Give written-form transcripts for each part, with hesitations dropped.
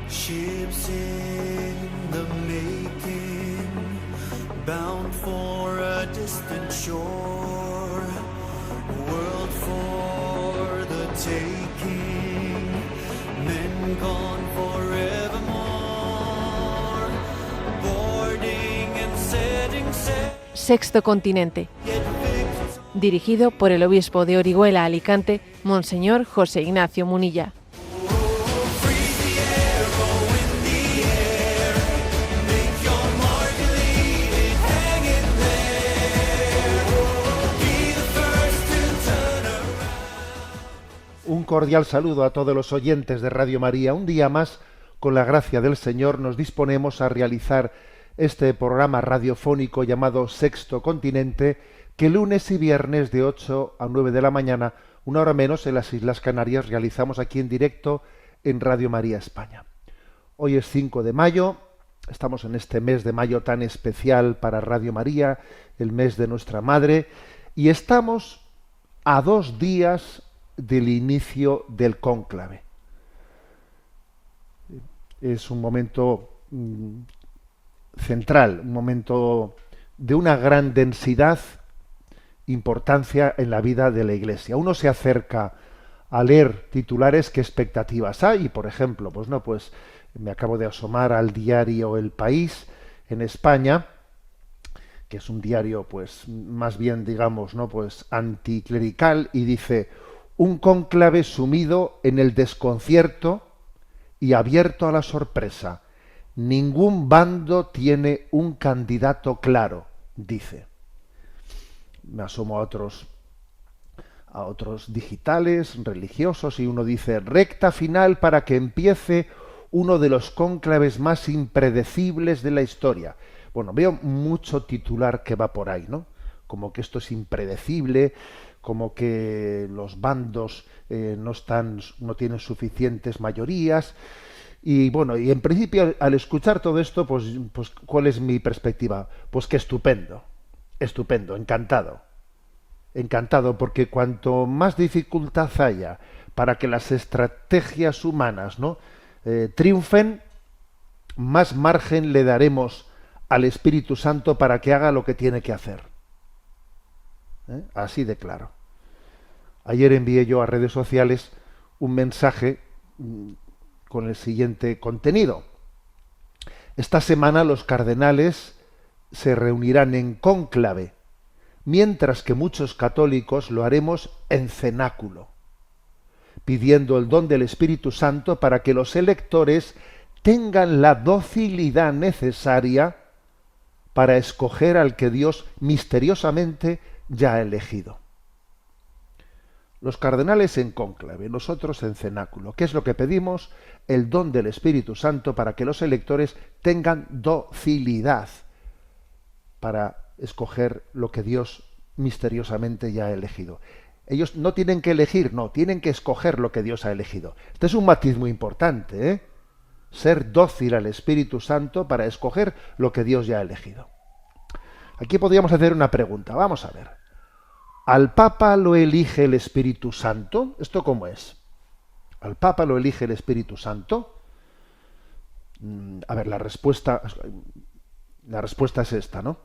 Ships in the making, bound for a distant shore, world for the taking, men gone forevermore, boarding and setting sail. Sexto Continente, dirigido por el obispo de Orihuela, Alicante, Monseñor José Ignacio Munilla. Un cordial saludo a todos los oyentes de Radio María. Un día más, con la gracia del Señor, nos disponemos a realizar este programa radiofónico llamado Sexto Continente, que lunes y viernes de 8 a 9 de la mañana, una hora menos, en las Islas Canarias, realizamos aquí en directo en Radio María España. Hoy es 5 de mayo, estamos en este mes de mayo tan especial para Radio María, el mes de nuestra Madre, y estamos a 2 días del inicio del cónclave. Es un momento central, un momento de una gran densidad, importancia en la vida de la Iglesia. Uno se acerca a leer titulares, ¿qué expectativas hay? Y por ejemplo, pues me acabo de asomar al diario El País en España, que es un diario pues más bien, digamos, anticlerical, y dice: un cónclave sumido en el desconcierto y abierto a la sorpresa. Ningún bando tiene un candidato claro, dice. Me asomo a otros digitales, religiosos, y uno dice: recta final para que empiece uno de los cónclaves más impredecibles de la historia. Bueno, veo mucho titular que va por ahí, ¿no? Como que esto es impredecible, como que los bandos no tienen suficientes mayorías. Y bueno, y en principio, al escuchar todo esto, pues ¿cuál es mi perspectiva? Pues que estupendo, encantado, porque cuanto más dificultad haya para que las estrategias humanas, ¿no?, triunfen, más margen le daremos al Espíritu Santo para que haga lo que tiene que hacer. Así de claro. Ayer envié yo a redes sociales un mensaje con el siguiente contenido: esta semana los cardenales se reunirán en cónclave, mientras que muchos católicos lo haremos en cenáculo, pidiendo el don del Espíritu Santo para que los electores tengan la docilidad necesaria para escoger al que Dios misteriosamente ya ha elegido. Los cardenales en cónclave, nosotros en cenáculo. ¿Qué es lo que pedimos? El don del Espíritu Santo para que los electores tengan docilidad para escoger lo que Dios misteriosamente ya ha elegido. Ellos no tienen que elegir, no, tienen que escoger lo que Dios ha elegido. Este es un matiz muy importante, ¿eh? Ser dócil al Espíritu Santo para escoger lo que Dios ya ha elegido. Aquí podríamos hacer una pregunta. Vamos a ver. ¿Al Papa lo elige el Espíritu Santo? ¿Esto cómo es? ¿Al Papa lo elige el Espíritu Santo? A ver, la respuesta es esta, ¿no?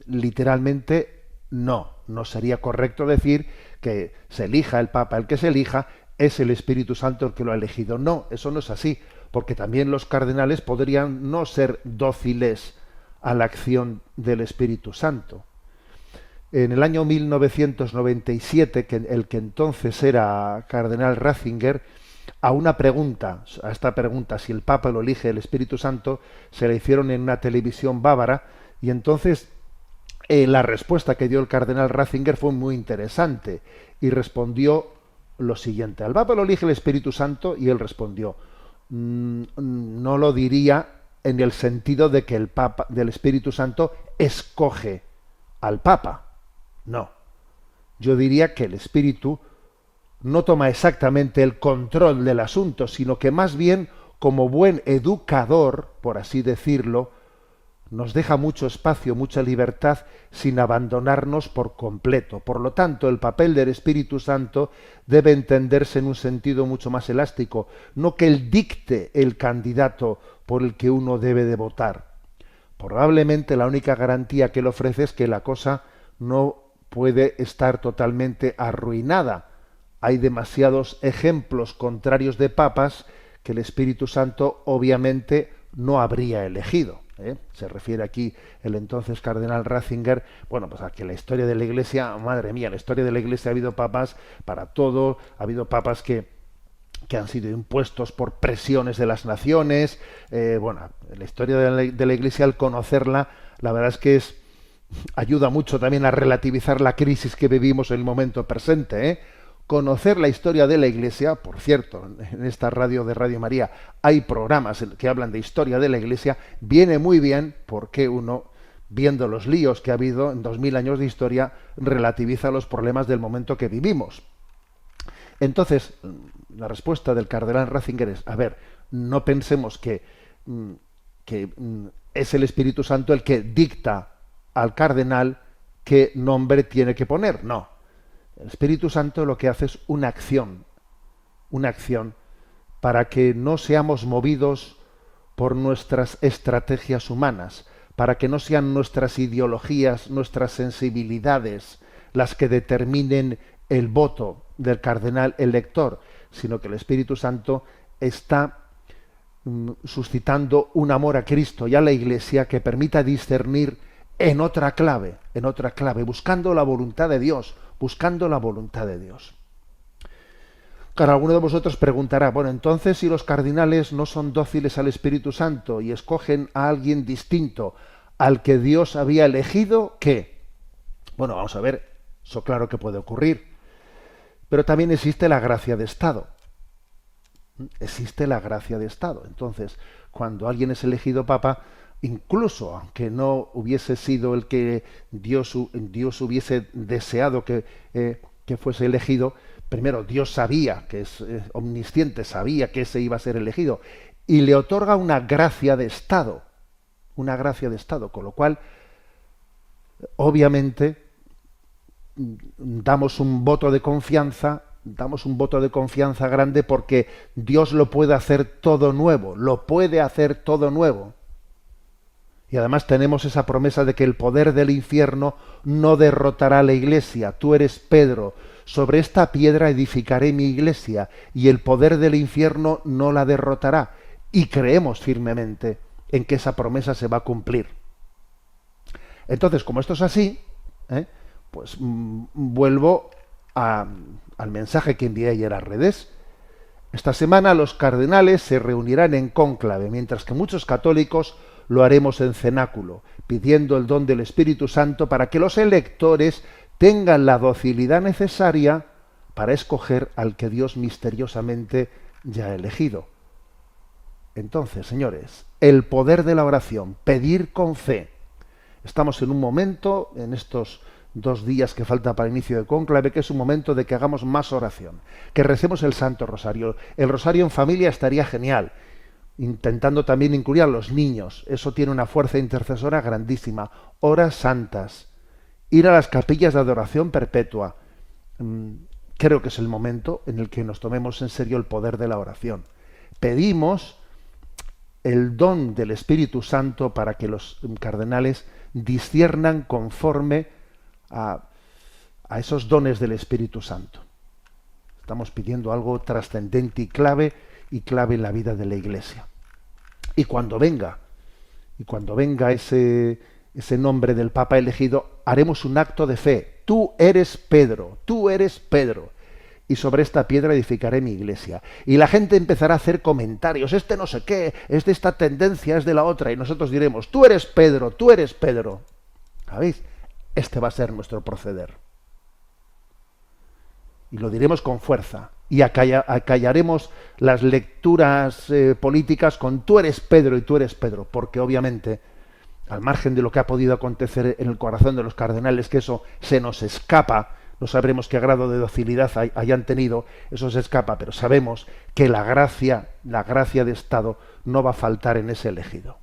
Literalmente no sería correcto decir que se elija el Papa, el que se elija es el Espíritu Santo el que lo ha elegido. No, eso no es así, porque también los cardenales podrían no ser dóciles a la acción del Espíritu Santo. En el año 1997, el que entonces era cardenal Ratzinger, a esta pregunta, si el Papa lo elige el Espíritu Santo, se la hicieron en una televisión bávara, y entonces la respuesta que dio el cardenal Ratzinger fue muy interesante, y respondió lo siguiente: ¿al Papa lo elige el Espíritu Santo? Y él respondió: no lo diría en el sentido de que del Espíritu Santo escoge al Papa. No. Yo diría que el Espíritu no toma exactamente el control del asunto, sino que más bien, como buen educador, por así decirlo, nos deja mucho espacio, mucha libertad, sin abandonarnos por completo. Por lo tanto, el papel del Espíritu Santo debe entenderse en un sentido mucho más elástico, no que él dicte el candidato por el que uno debe de votar. Probablemente la única garantía que él ofrece es que la cosa no puede estar totalmente arruinada. Hay demasiados ejemplos contrarios de papas que el Espíritu Santo obviamente no habría elegido. Se refiere aquí el entonces cardenal Ratzinger, bueno, pues a que la historia de la Iglesia, madre mía, la historia de la Iglesia ha habido papas para todo, ha habido papas que han sido impuestos por presiones de las naciones. Bueno, la historia de la Iglesia, al conocerla, la verdad es que ayuda mucho también a relativizar la crisis que vivimos en el momento presente. Conocer la historia de la Iglesia, por cierto, en esta radio de Radio María hay programas que hablan de historia de la Iglesia, viene muy bien porque uno, viendo los líos que ha habido en 2000 años de historia, relativiza los problemas del momento que vivimos. Entonces, la respuesta del cardenal Ratzinger es, a ver, no pensemos que es el Espíritu Santo el que dicta al cardenal qué nombre tiene que poner, no. El Espíritu Santo lo que hace es una acción para que no seamos movidos por nuestras estrategias humanas, para que no sean nuestras ideologías, nuestras sensibilidades las que determinen el voto del cardenal elector, sino que el Espíritu Santo está suscitando un amor a Cristo y a la Iglesia que permita discernir en otra clave, buscando la voluntad de Dios, Claro, alguno de vosotros preguntará, bueno, entonces si los cardenales no son dóciles al Espíritu Santo y escogen a alguien distinto al que Dios había elegido, ¿qué? Bueno, vamos a ver, eso claro que puede ocurrir, pero también existe la gracia de Estado. Entonces, cuando alguien es elegido papa, incluso aunque no hubiese sido el que Dios hubiese deseado que fuese elegido, primero Dios sabía, que es omnisciente, sabía que ese iba a ser elegido, y le otorga una gracia de Estado, con lo cual, obviamente, damos un voto de confianza grande porque Dios lo puede hacer todo nuevo, Y además tenemos esa promesa de que el poder del infierno no derrotará a la Iglesia. Tú eres Pedro, sobre esta piedra edificaré mi Iglesia, y el poder del infierno no la derrotará. Y creemos firmemente en que esa promesa se va a cumplir. Entonces, como esto es así, pues vuelvo al mensaje que envié ayer a redes. Esta semana los cardenales se reunirán en cónclave, mientras que muchos católicos lo haremos en cenáculo, pidiendo el don del Espíritu Santo para que los electores tengan la docilidad necesaria para escoger al que Dios misteriosamente ya ha elegido. Entonces, señores, el poder de la oración, pedir con fe. Estamos en un momento, en estos 2 días que falta para el inicio de cónclave, que es un momento de que hagamos más oración, que recemos el Santo Rosario. El Rosario en familia estaría genial, intentando también incluir a los niños. Eso tiene una fuerza intercesora grandísima. Horas santas, ir a las capillas de adoración perpetua. Creo que es el momento en el que nos tomemos en serio el poder de la oración. Pedimos el don del Espíritu Santo para que los cardenales disciernan conforme a esos dones del Espíritu Santo. Estamos pidiendo algo trascendente y clave en la vida de la Iglesia. Y cuando venga ese nombre del Papa elegido, haremos un acto de fe. Tú eres Pedro, y sobre esta piedra edificaré mi Iglesia. Y la gente empezará a hacer comentarios, este no sé qué, es de esta tendencia, es de la otra, y nosotros diremos, tú eres Pedro. ¿Sabéis? Este va a ser nuestro proceder. Y lo diremos con fuerza. Y acallaremos las lecturas políticas con tú eres Pedro y tú eres Pedro, porque obviamente, al margen de lo que ha podido acontecer en el corazón de los cardenales, que eso se nos escapa, no sabremos qué grado de docilidad hayan tenido, eso se escapa, pero sabemos que la gracia de Estado no va a faltar en ese elegido.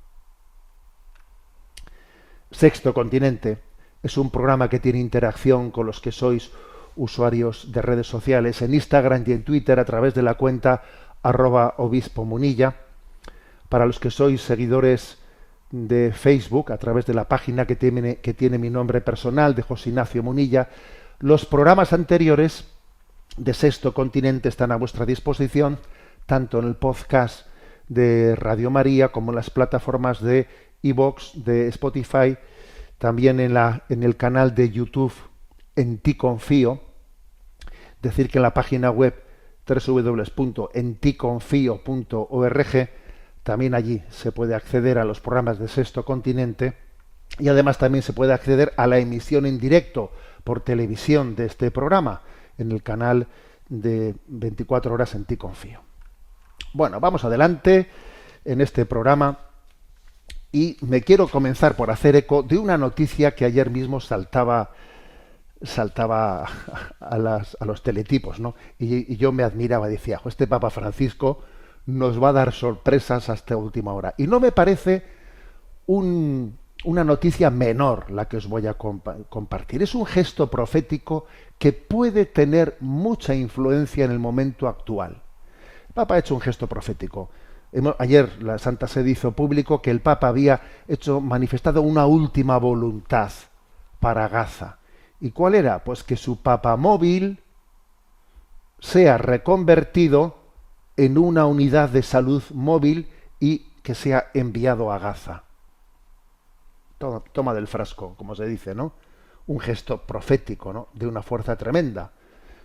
Sexto Continente es un programa que tiene interacción con los que sois usuarios de redes sociales en Instagram y en Twitter a través de la cuenta @obispomunilla. Para los que sois seguidores de Facebook, a través de la página que tiene mi nombre personal, de José Ignacio Munilla, los programas anteriores de Sexto Continente están a vuestra disposición, tanto en el podcast de Radio María como en las plataformas de iVoox, de Spotify, también en el canal de YouTube En Ti Confío. Decir que en la página web www.enticonfio.org también allí se puede acceder a los programas de Sexto Continente, y además también se puede acceder a la emisión en directo por televisión de este programa en el canal de 24 horas En Ti Confío. Bueno, vamos adelante en este programa y me quiero comenzar por hacer eco de una noticia que ayer mismo saltaba a los teletipos, ¿no? Y yo me admiraba, decía, este Papa Francisco nos va a dar sorpresas hasta última hora. Y no me parece una noticia menor la que os voy a compartir. Es un gesto profético que puede tener mucha influencia en el momento actual. El Papa ha hecho un gesto profético. Ayer la Santa Sede hizo público que el Papa había manifestado una última voluntad para Gaza. ¿Y cuál era? Pues que su papamóvil sea reconvertido en una unidad de salud móvil y que sea enviado a Gaza. Toma del frasco, como se dice, ¿no? Un gesto profético, ¿no? De una fuerza tremenda.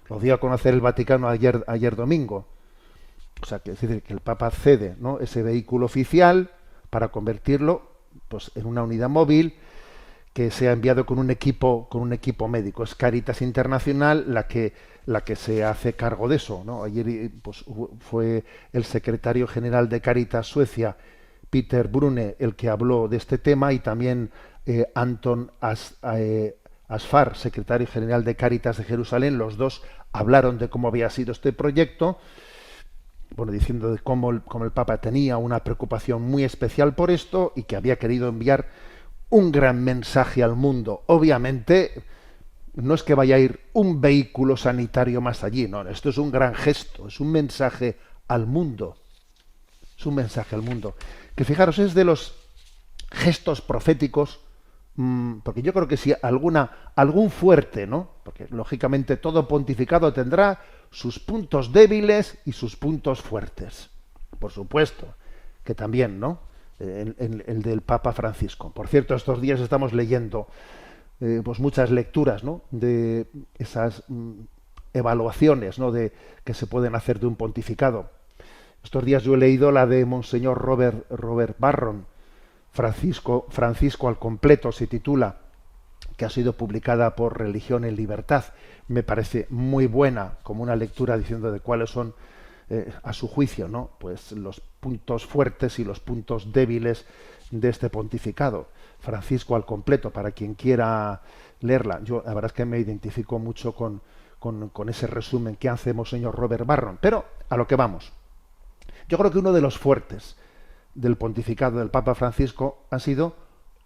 Lo dio a conocer el Vaticano ayer domingo. O sea, que es decir, que el Papa cede, ¿no?, ese vehículo oficial para convertirlo, pues, en una unidad móvil que sea enviado con un equipo médico. Es Cáritas Internacional la que se hace cargo de eso, ¿no? Ayer pues, fue el secretario general de Cáritas Suecia, Peter Brune, el que habló de este tema, y también Anton Asfar, secretario general de Cáritas de Jerusalén. Los dos hablaron de cómo había sido este proyecto, bueno, diciendo de cómo el Papa tenía una preocupación muy especial por esto y que había querido enviar un gran mensaje al mundo. Obviamente no es que vaya a ir un vehículo sanitario más allí, no, esto es un gran gesto, es un mensaje al mundo. Es un mensaje al mundo. Que fijaros, es de los gestos proféticos, porque yo creo que si algún fuerte, ¿no? Porque lógicamente todo pontificado tendrá sus puntos débiles y sus puntos fuertes. Por supuesto, que también, ¿no? El del Papa Francisco. Por cierto, estos días estamos leyendo pues muchas lecturas, ¿no?, de esas evaluaciones, ¿no?, que se pueden hacer de un pontificado. Estos días yo he leído la de Monseñor Robert Barron, Francisco al completo se titula, que ha sido publicada por Religión en Libertad. Me parece muy buena como una lectura diciendo de cuáles son a su juicio, ¿no?, pues los puntos fuertes y los puntos débiles de este pontificado. Francisco al completo, para quien quiera leerla. Yo la verdad es que me identifico mucho con ese resumen que hace Monseñor Robert Barron. Pero a lo que vamos. Yo creo que uno de los fuertes del pontificado del Papa Francisco han sido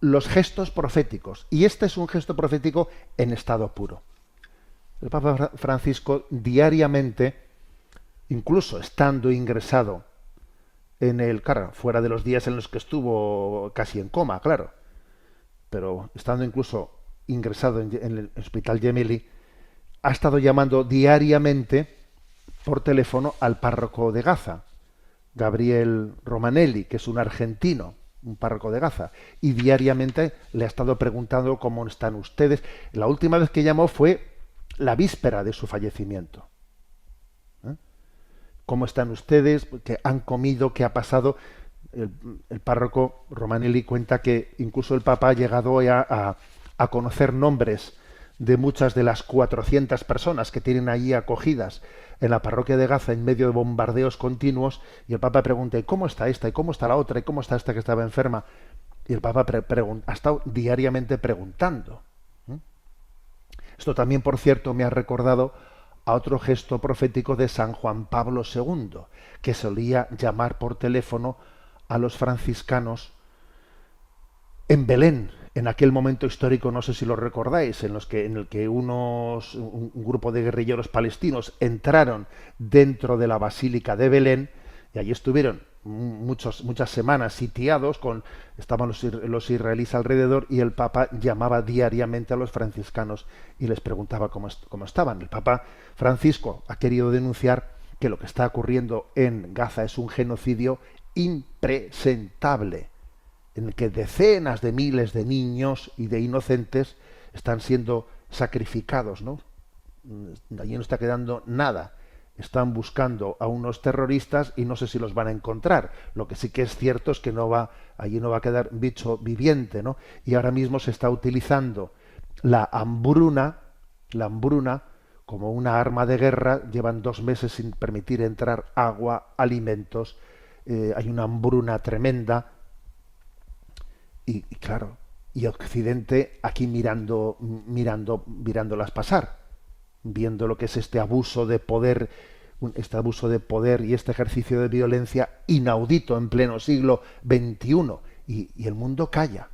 los gestos proféticos. Y este es un gesto profético en estado puro. El Papa Francisco diariamente, incluso estando ingresado fuera de los días en los que estuvo casi en coma, claro, pero estando incluso ingresado en el Hospital Gemelli, ha estado llamando diariamente por teléfono al párroco de Gaza, Gabriel Romanelli, que es un argentino, un párroco de Gaza, y diariamente le ha estado preguntando cómo están ustedes. La última vez que llamó fue la víspera de su fallecimiento. ¿Cómo están ustedes? ¿Qué han comido? ¿Qué ha pasado? El párroco Romanelli cuenta que incluso el Papa ha llegado a conocer nombres de muchas de las 400 personas que tienen allí acogidas en la parroquia de Gaza en medio de bombardeos continuos, y el Papa pregunta: ¿y cómo está esta? ¿Y cómo está la otra? ¿Y cómo está esta que estaba enferma? Y el Papa ha estado diariamente preguntando. Esto también, por cierto, me ha recordado a otro gesto profético de San Juan Pablo II, que solía llamar por teléfono a los franciscanos en Belén, en aquel momento histórico, no sé si lo recordáis, en el que un grupo de guerrilleros palestinos entraron dentro de la Basílica de Belén, y allí estuvieron muchas semanas sitiados, estaban los israelíes alrededor, y el Papa llamaba diariamente a los franciscanos y les preguntaba cómo estaban. El Papa Francisco ha querido denunciar que lo que está ocurriendo en Gaza es un genocidio impresentable, en el que decenas de miles de niños y de inocentes están siendo sacrificados, ¿no? Allí no está quedando nada. Están buscando a unos terroristas y no sé si los van a encontrar. Lo que sí que es cierto es que allí no va a quedar bicho viviente, ¿no? Y ahora mismo se está utilizando la hambruna como una arma de guerra. Llevan 2 meses sin permitir entrar agua, alimentos. Hay una hambruna tremenda. Y claro, y Occidente aquí mirándolas pasar, viendo lo que es este abuso de poder y este ejercicio de violencia inaudito en pleno siglo XXI, y el mundo calla.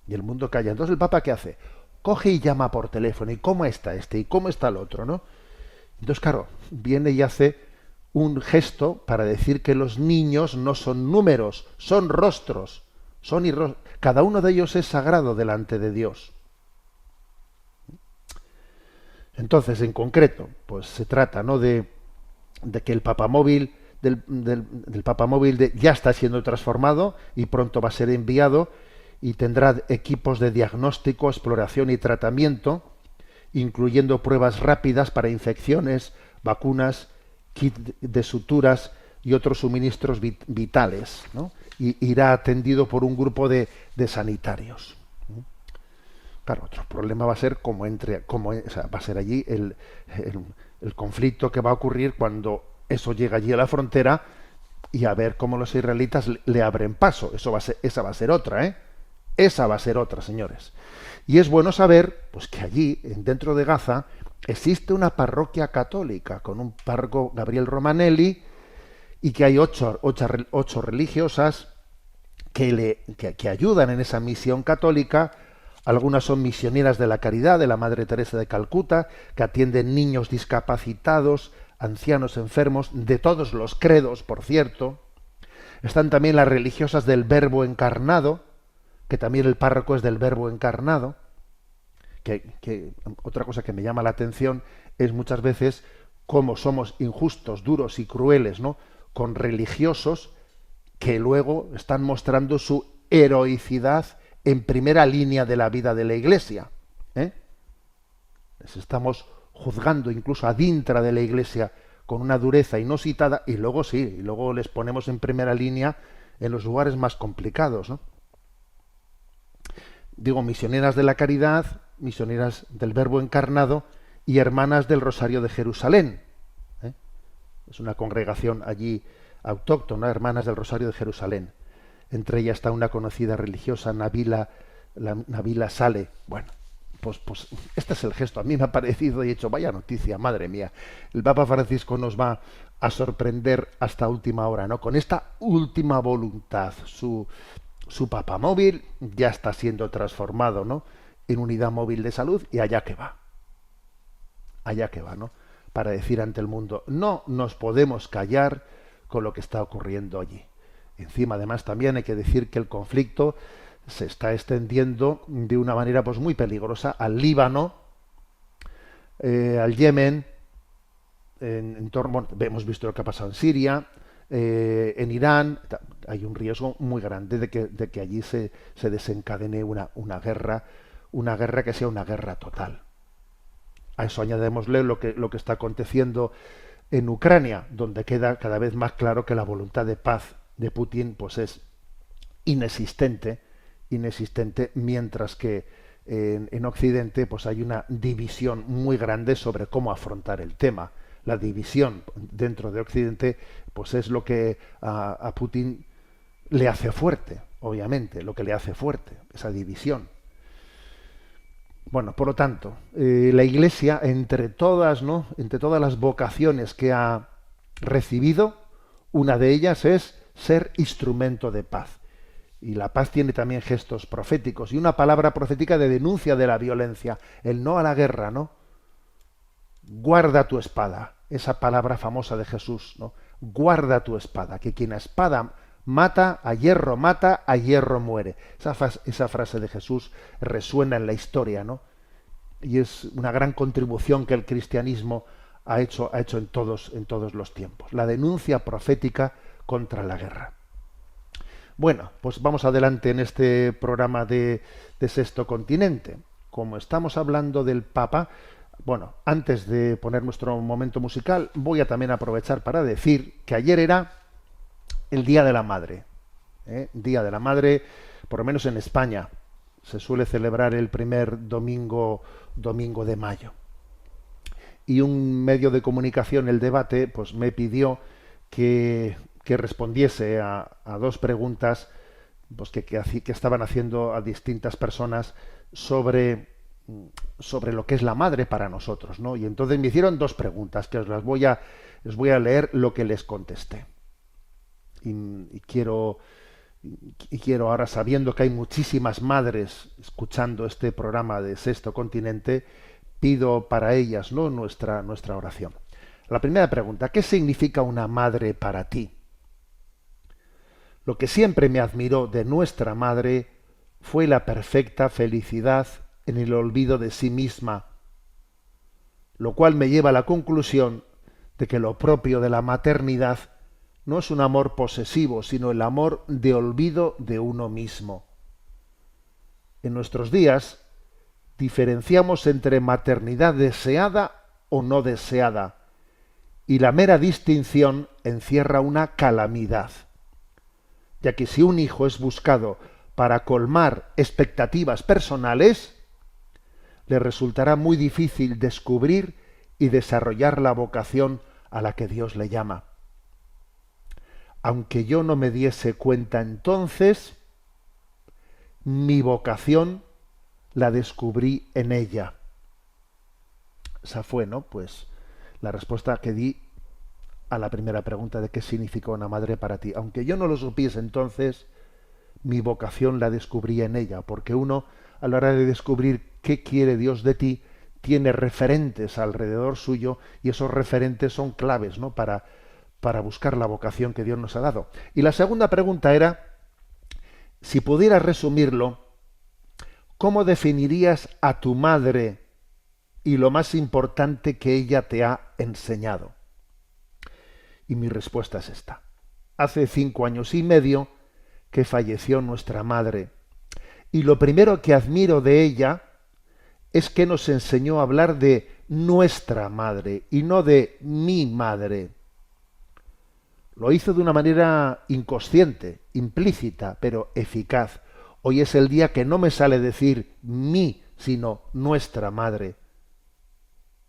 Entonces el Papa, ¿qué hace? Coge y llama por teléfono, y cómo está este, y cómo está el otro, ¿no? Entonces, claro, viene y hace un gesto para decir que los niños no son números, son rostros. Cada uno de ellos es sagrado delante de Dios. Entonces, en concreto, pues se trata, ¿no?, de que el papamóvil del papamóvil ya está siendo transformado y pronto va a ser enviado, y tendrá equipos de diagnóstico, exploración y tratamiento, incluyendo pruebas rápidas para infecciones, vacunas, kit de suturas y otros suministros vitales, ¿no? Y irá atendido por un grupo de sanitarios. Claro, otro problema va a ser va a ser allí el conflicto que va a ocurrir cuando eso llega allí a la frontera, y a ver cómo los israelitas le abren paso. Esa va a ser otra, ¿eh? Esa va a ser otra, señores. Y es bueno saber, pues, que allí, dentro de Gaza, existe una parroquia católica con un párroco, Gabriel Romanelli, y que hay ocho religiosas que ayudan en esa misión católica. Algunas son misioneras de la caridad de la Madre Teresa de Calcuta, que atienden niños discapacitados, ancianos enfermos, de todos los credos, por cierto. Están también las religiosas del Verbo Encarnado, que también el párroco es del Verbo Encarnado. Que otra cosa que me llama la atención es muchas veces cómo somos injustos, duros y crueles, ¿no?, con religiosos que luego están mostrando su heroicidad en primera línea de la vida de la Iglesia, ¿eh? Les estamos juzgando incluso adintra de la Iglesia con una dureza inusitada, y luego les ponemos en primera línea en los lugares más complicados, ¿no? Digo, misioneras de la caridad, misioneras del Verbo Encarnado y hermanas del Rosario de Jerusalén, ¿eh? Es una congregación allí autóctona, hermanas del Rosario de Jerusalén. Entre ellas está una conocida religiosa, Nabila Sale. Bueno, pues este es el gesto. A mí me ha parecido, y he hecho, vaya noticia, madre mía. El Papa Francisco nos va a sorprender hasta última hora, ¿no? Con esta última voluntad. Su papamóvil ya está siendo transformado, ¿no?, en unidad móvil de salud, y allá que va, ¿no?, para decir ante el mundo: no nos podemos callar con lo que está ocurriendo allí. Encima, además, también hay que decir que el conflicto se está extendiendo de una manera, pues, muy peligrosa al Líbano, al Yemen, hemos visto lo que ha pasado en Siria, en Irán. Hay un riesgo muy grande de que allí se desencadene una guerra que sea una guerra total. A eso añadémosle lo que está aconteciendo en Ucrania, donde queda cada vez más claro que la voluntad de paz de Putin, pues, es inexistente, mientras que en Occidente, pues, hay una división muy grande sobre cómo afrontar el tema. La división dentro de Occidente, pues, es lo que a Putin le hace fuerte, obviamente, lo que le hace fuerte, esa división. Bueno, por lo tanto, la Iglesia, entre todas las vocaciones que ha recibido, una de ellas es ser instrumento de paz. Y la paz tiene también gestos proféticos y una palabra profética de denuncia de la violencia, el no a la guerra, ¿no? Guarda tu espada, esa palabra famosa de Jesús, ¿no? Guarda tu espada, que quien a espada mata, a hierro muere. Esa frase de Jesús resuena en la historia, ¿no? Y es una gran contribución que el cristianismo ha hecho en todos los tiempos. La denuncia profética contra la guerra. Bueno, pues vamos adelante en este programa de Sexto Continente. Como estamos hablando del Papa, bueno, antes de poner nuestro momento musical, voy a también aprovechar para decir que ayer era el Día de la Madre. Día de la Madre, por lo menos en España, se suele celebrar el primer domingo de mayo. Y un medio de comunicación, El Debate, pues me pidió que respondiese a dos preguntas pues que estaban haciendo a distintas personas sobre lo que es la madre para nosotros, ¿no? Y entonces me hicieron dos preguntas que les voy a leer lo que les contesté. Y quiero ahora, sabiendo que hay muchísimas madres escuchando este programa de Sexto Continente, pido para ellas, ¿no?, nuestra oración. La primera pregunta: ¿qué significa una madre para ti? Lo que siempre me admiró de nuestra madre fue la perfecta felicidad en el olvido de sí misma, lo cual me lleva a la conclusión de que lo propio de la maternidad no es un amor posesivo, sino el amor de olvido de uno mismo. En nuestros días diferenciamos entre maternidad deseada o no deseada, y la mera distinción encierra una calamidad, ya que si un hijo es buscado para colmar expectativas personales, le resultará muy difícil descubrir y desarrollar la vocación a la que Dios le llama. Aunque yo no me diese cuenta entonces, mi vocación la descubrí en ella. Esa fue, ¿no?, pues la respuesta que di a la primera pregunta de qué significa una madre para ti. Aunque yo no lo supiese entonces, mi vocación la descubrí en ella, porque uno, a la hora de descubrir qué quiere Dios de ti, tiene referentes alrededor suyo, y esos referentes son claves, ¿no?, para buscar la vocación que Dios nos ha dado. Y la segunda pregunta era, si pudieras resumirlo, ¿cómo definirías a tu madre y lo más importante que ella te ha enseñado? Y mi respuesta es esta. Hace 5 años y medio que falleció nuestra madre, y lo primero que admiro de ella es que nos enseñó a hablar de nuestra madre y no de mi madre. Lo hizo de una manera inconsciente, implícita, pero eficaz. Hoy es el día que no me sale decir mi, sino nuestra madre.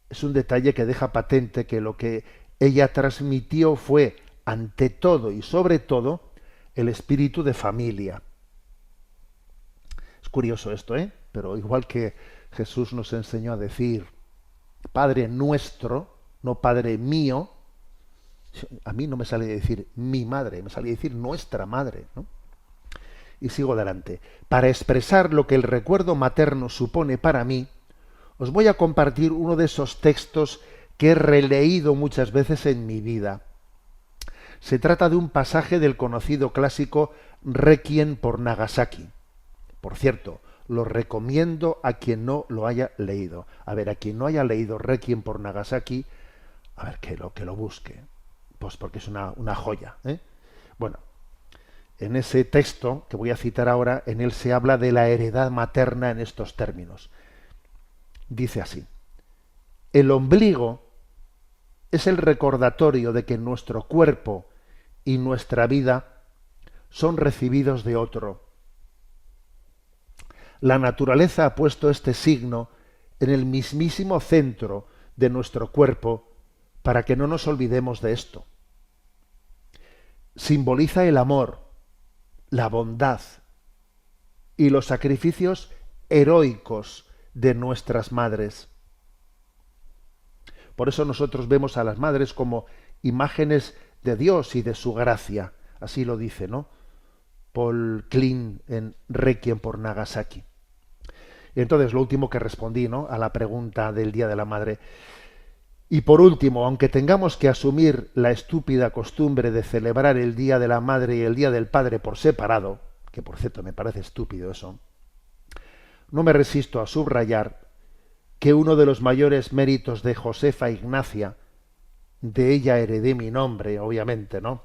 Es un detalle que deja patente que lo que ella transmitió fue, ante todo y sobre todo, el espíritu de familia. Es curioso esto, pero igual que Jesús nos enseñó a decir Padre nuestro, no Padre mío, a mí no me sale decir mi madre, me sale decir nuestra madre, ¿no? Y sigo adelante. Para expresar lo que el recuerdo materno supone para mí, os voy a compartir uno de esos textos que he releído muchas veces en mi vida. Se trata de un pasaje del conocido clásico Requiem por Nagasaki. Por cierto, lo recomiendo a quien no lo haya leído. A ver, a quien no haya leído Requiem por Nagasaki, a ver, que lo busque. Pues porque es una joya, Bueno, en ese texto que voy a citar ahora, en él se habla de la heredad materna en estos términos. Dice así: el ombligo es el recordatorio de que nuestro cuerpo y nuestra vida son recibidos de otro. La naturaleza ha puesto este signo en el mismísimo centro de nuestro cuerpo para que no nos olvidemos de esto. Simboliza el amor, la bondad y los sacrificios heroicos de nuestras madres. Por eso nosotros vemos a las madres como imágenes de Dios y de su gracia. Así lo dice, ¿no? Paul Klee en Requiem por Nagasaki. Y entonces lo último que respondí, ¿no?, a la pregunta del Día de la Madre. Y por último, aunque tengamos que asumir la estúpida costumbre de celebrar el Día de la Madre y el Día del Padre por separado, que por cierto me parece estúpido eso, no me resisto a subrayar que uno de los mayores méritos de Josefa Ignacia, de ella heredé mi nombre, obviamente, ¿no?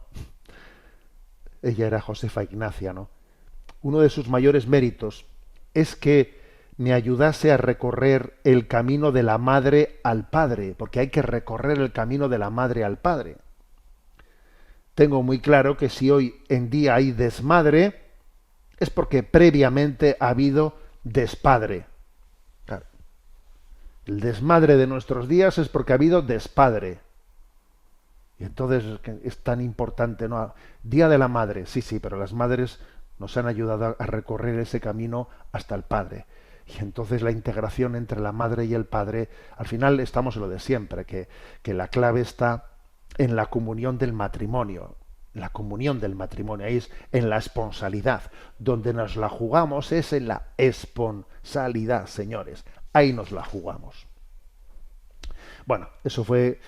Ella era Josefa Ignacia, ¿no? Uno de sus mayores méritos es que me ayudase a recorrer el camino de la madre al padre, porque hay que recorrer el camino de la madre al padre. Tengo muy claro que si hoy en día hay desmadre, es porque previamente ha habido despadre. Claro. El desmadre de nuestros días es porque ha habido despadre. Y entonces es tan importante, ¿no? Día de la Madre, sí, pero las madres nos han ayudado a recorrer ese camino hasta el Padre. Y entonces la integración entre la madre y el padre, al final estamos en lo de siempre, que la clave está en la comunión del matrimonio. La comunión del matrimonio, ahí es en la esponsalidad. Donde nos la jugamos es en la esponsalidad, señores. Ahí nos la jugamos. Bueno, eso fue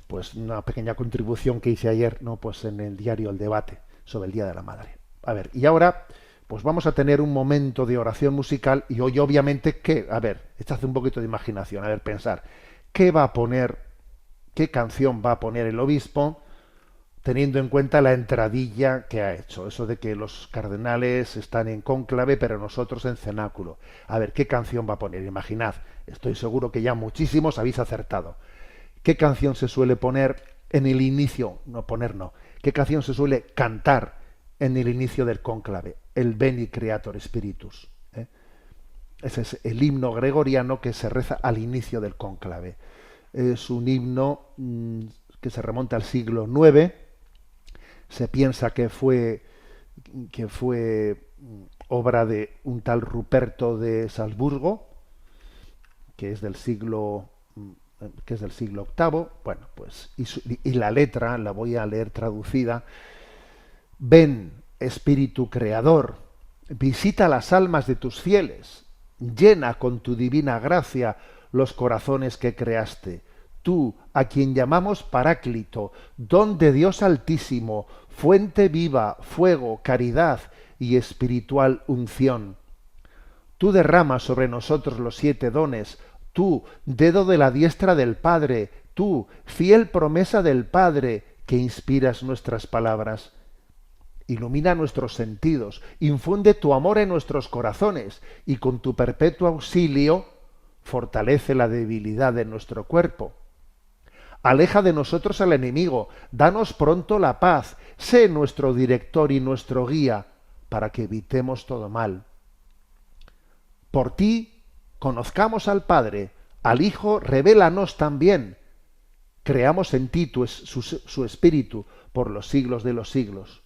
pues una pequeña contribución que hice ayer, ¿no?, pues en el diario El Debate sobre el Día de la Madre. A ver, y ahora pues vamos a tener un momento de oración musical y hoy obviamente, ¿qué? A ver, echad un poquito de imaginación, a ver, pensar, ¿qué va a poner, qué canción va a poner el obispo teniendo en cuenta la entradilla que ha hecho? Eso de que los cardenales están en cónclave, pero nosotros en cenáculo. A ver, ¿qué canción va a poner? Imaginad, estoy seguro que ya muchísimos habéis acertado. ¿Qué canción se suele poner en el inicio? ¿Qué canción se suele cantar en el inicio del cónclave? El Veni Creator Spiritus. Ese es el himno gregoriano que se reza al inicio del cónclave. Es un himno que se remonta al siglo IX. Se piensa que fue obra de un tal Ruperto de Salzburgo, que es del siglo VIII. Bueno, pues y la letra la voy a leer traducida. Ven, Espíritu Creador, visita las almas de tus fieles, llena con tu divina gracia los corazones que creaste. Tú, a quien llamamos Paráclito, don de Dios Altísimo, fuente viva, fuego, caridad y espiritual unción. Tú derramas sobre nosotros los 7 dones, tú, dedo de la diestra del Padre, tú, fiel promesa del Padre, que inspiras nuestras palabras. Ilumina nuestros sentidos, infunde tu amor en nuestros corazones y con tu perpetuo auxilio fortalece la debilidad de nuestro cuerpo. Aleja de nosotros al enemigo, danos pronto la paz, sé nuestro director y nuestro guía, para que evitemos todo mal. Por ti conozcamos al Padre, al Hijo revélanos también. Creamos en ti su Espíritu por los siglos de los siglos.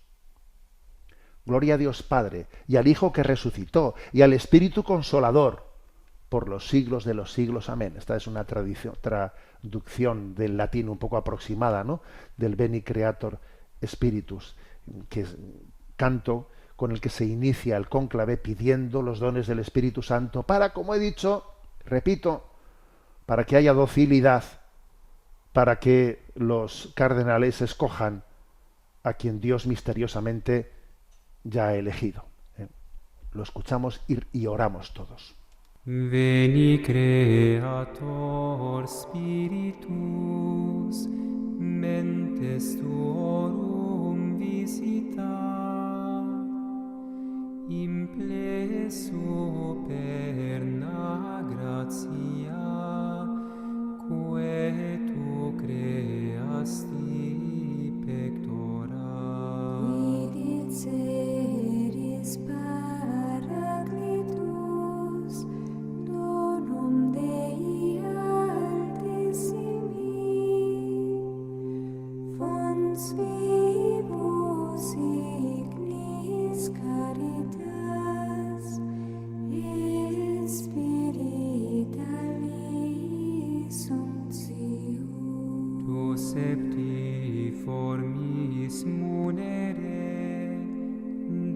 Gloria a Dios Padre, y al Hijo que resucitó, y al Espíritu Consolador, por los siglos de los siglos. Amén. Esta es una traducción del latín un poco aproximada, ¿no?, del Veni Creator Spiritus, que es canto con el que se inicia el cónclave pidiendo los dones del Espíritu Santo para, como he dicho, repito, para que haya docilidad, para que los cardenales escojan a quien Dios misteriosamente ya ha elegido. Lo escuchamos y oramos todos. Veni Creator Spiritus, mentes tuorum visita, imple superna gratia, quae tu creasti pectora. Vidit seris Paracletus, donum Dei altissimi, fons vivus ignis caritas, et spiritualis unctium. Tu septiformis munere,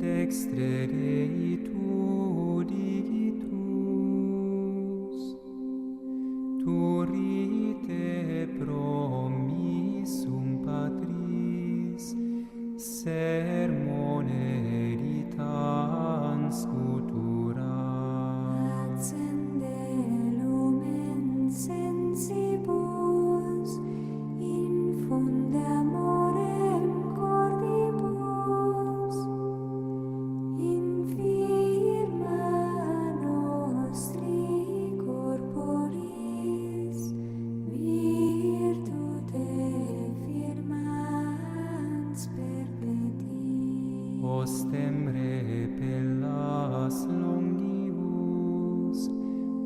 de extre Dei digitus, turite promissum Patris, sermone ritans futura. Accende lumen sensibus, infunde amorem cordibus, infirma nostri corporis, virtute firmans perpeti. Ostem repellas longibus,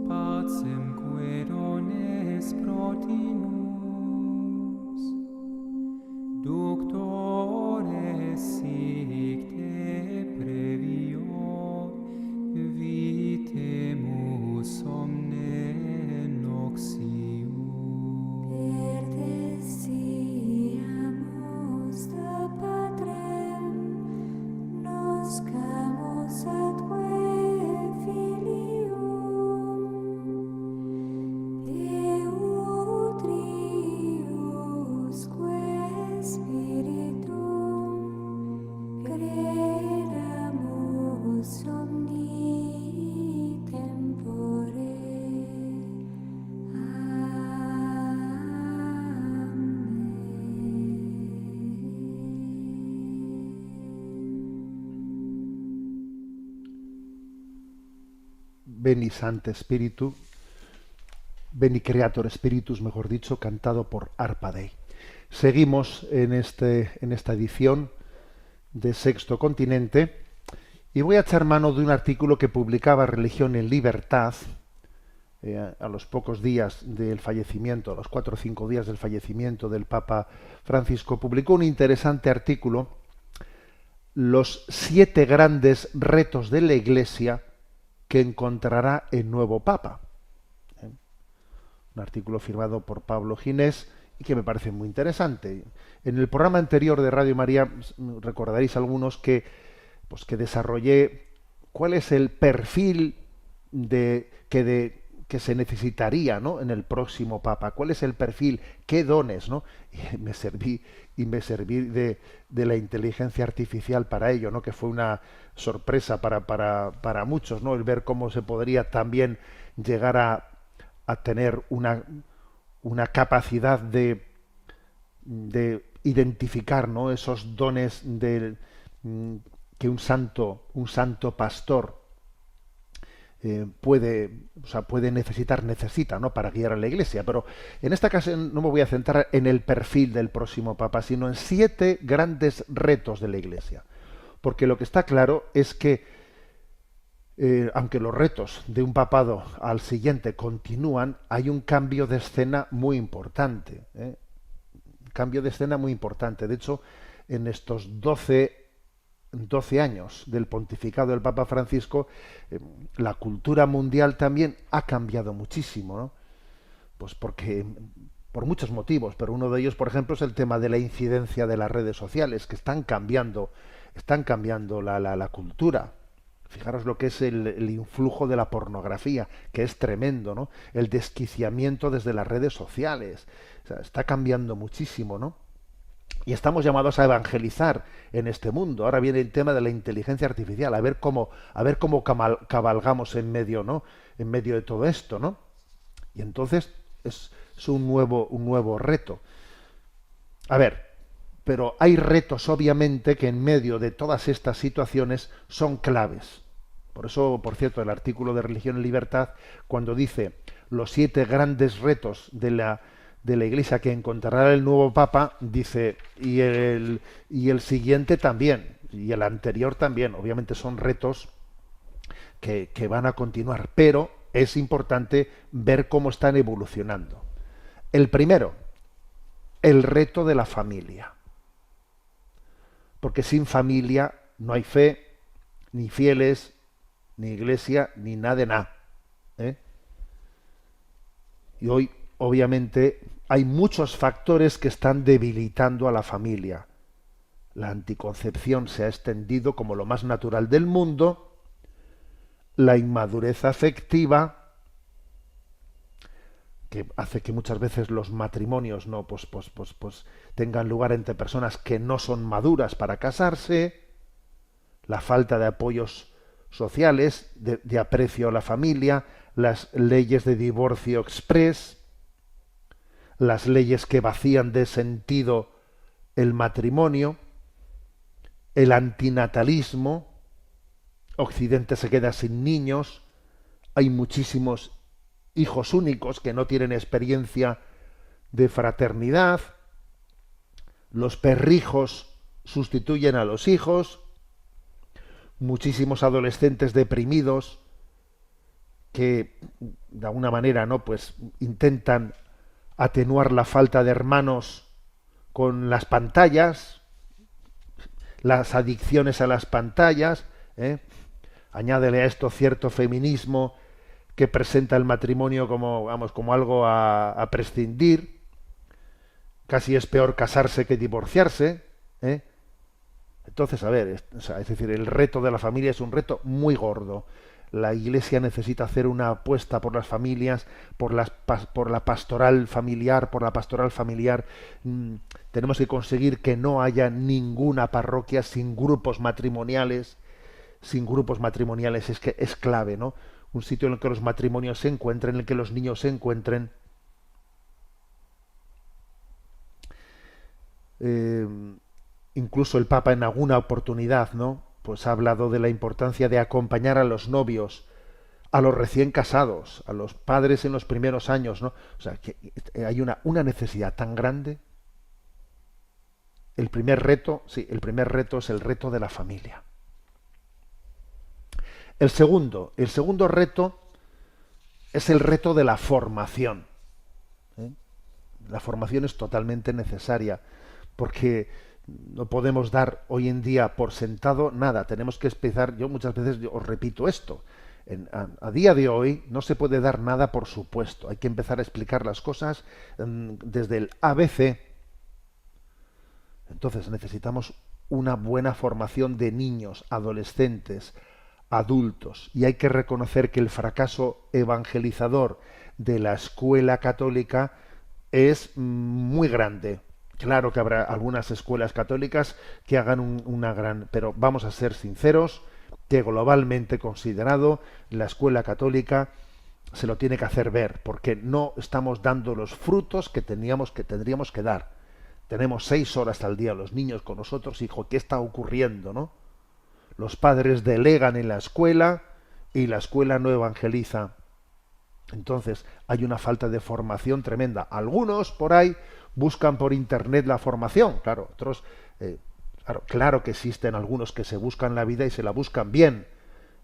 pacem querones protinus, ductores sic te previo, vitemus omne noxium. Pertestiamus da Patrem, noscamus atque filium, Peutriusque Spiritum, credamus omni tempore. Veni Sancte Spiritu, Veni Creator Spiritus, mejor dicho, cantado por Arpa Dei. Seguimos en esta edición de Sexto Continente y voy a echar mano de un artículo que publicaba Religión en Libertad a los pocos días del fallecimiento, a los 4 o 5 días del fallecimiento del Papa Francisco. Publicó un interesante artículo, Los 7 grandes retos de la Iglesia que encontrará el nuevo Papa. Un artículo firmado por Pablo Ginés y que me parece muy interesante. En el programa anterior de Radio María recordaréis algunos que desarrollé cuál es el perfil que se necesitaría, ¿no?, en el próximo Papa, cuál es el perfil, qué dones, ¿no? Y me serví de la inteligencia artificial para ello, ¿no?, que fue una sorpresa para muchos, ¿no?, el ver cómo se podría también llegar a tener una capacidad de identificar, ¿no?, esos dones que un santo pastor necesita, ¿no?, para guiar a la Iglesia. Pero en esta ocasión no me voy a centrar en el perfil del próximo Papa, sino en 7 grandes retos de la Iglesia. Porque lo que está claro es que, aunque los retos de un papado al siguiente continúan, hay un cambio de escena muy importante. Cambio de escena muy importante. De hecho, en estos 12 años del pontificado del Papa Francisco, la cultura mundial también ha cambiado muchísimo, ¿no? Pues porque, por muchos motivos, pero uno de ellos, por ejemplo, es el tema de la incidencia de las redes sociales, que están cambiando la cultura. Fijaros lo que es el influjo de la pornografía, que es tremendo, ¿no? El desquiciamiento desde las redes sociales. O sea, está cambiando muchísimo, ¿no? Y estamos llamados a evangelizar en este mundo. Ahora viene el tema de la inteligencia artificial, a ver cómo cabalgamos en medio, ¿no?, en medio de todo esto, ¿no? Y entonces es un nuevo reto. A ver, pero hay retos, obviamente, que en medio de todas estas situaciones son claves. Por eso, por cierto, el artículo de Religión y Libertad, cuando dice los 7 grandes retos de la Iglesia que encontrará el nuevo Papa, dice, y el siguiente también, y el anterior también. Obviamente son retos que van a continuar, pero es importante ver cómo están evolucionando. El primero, el reto de la familia. Porque sin familia no hay fe, ni fieles, ni Iglesia, ni nada de nada. Y hoy, obviamente, hay muchos factores que están debilitando a la familia. la anticoncepción se ha extendido como lo más natural del mundo, la inmadurez afectiva, que hace que muchas veces los matrimonios no tengan lugar entre personas que no son maduras para casarse, la falta de apoyos sociales, de aprecio a la familia, las leyes de divorcio exprés, las leyes que vacían de sentido el matrimonio, el antinatalismo. Occidente se queda sin niños, hay muchísimos hijos únicos que no tienen experiencia de fraternidad, los perrijos sustituyen a los hijos, muchísimos adolescentes deprimidos que de alguna manera no pues intentan atenuar la falta de hermanos con las pantallas, las adicciones a las pantallas, ¿eh? Añádele a esto cierto feminismo que presenta el matrimonio como, vamos, como algo a prescindir. Casi es peor casarse que divorciarse, ¿eh? Entonces, a ver, es decir, el reto de la familia es un reto muy gordo. La Iglesia necesita hacer una apuesta por las familias, por la pastoral familiar, Tenemos que conseguir que no haya ninguna parroquia sin grupos matrimoniales. Es que es clave, ¿no? Un sitio en el que los matrimonios se encuentren, en el que los niños se encuentren. Incluso el Papa en alguna oportunidad, ¿no? Pues ha hablado de la importancia de acompañar a los novios, a los recién casados, a los padres en los primeros años, ¿no? O sea, que hay una necesidad tan grande. El primer reto es el reto de la familia. El segundo reto es el reto de la formación, ¿eh? La formación es totalmente necesaria, porque no podemos dar hoy en día por sentado nada. Tenemos que empezar, yo muchas veces os repito esto, a día de hoy no se puede dar nada por supuesto. Hay que empezar a explicar las cosas desde el ABC. Entonces necesitamos una buena formación de niños, adolescentes, adultos, y hay que reconocer que el fracaso evangelizador de la escuela católica es muy grande. Claro que habrá algunas escuelas católicas que hagan una gran... Pero vamos a ser sinceros, que globalmente considerado, la escuela católica se lo tiene que hacer ver, porque no estamos dando los frutos que tendríamos que dar. Tenemos 6 horas al día los niños con nosotros, hijo, ¿qué está ocurriendo, no? Los padres delegan en la escuela y la escuela no evangeliza. Entonces, hay una falta de formación tremenda. Algunos por ahí buscan por internet la formación, claro, otros, claro que existen algunos que se buscan la vida y se la buscan bien,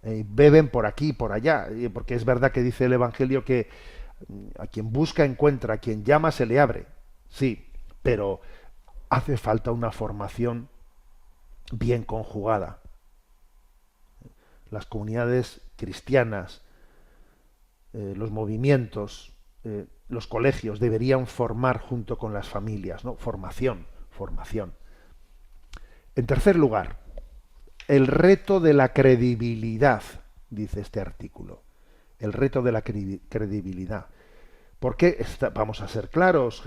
beben por aquí y por allá, porque es verdad que dice el Evangelio que a quien busca encuentra, a quien llama se le abre, sí, pero hace falta una formación bien conjugada. Las comunidades cristianas, los movimientos, los colegios deberían formar junto con las familias, ¿no? Formación. En tercer lugar, el reto de la credibilidad, dice este artículo. El reto de la credibilidad. Porque vamos a ser claros,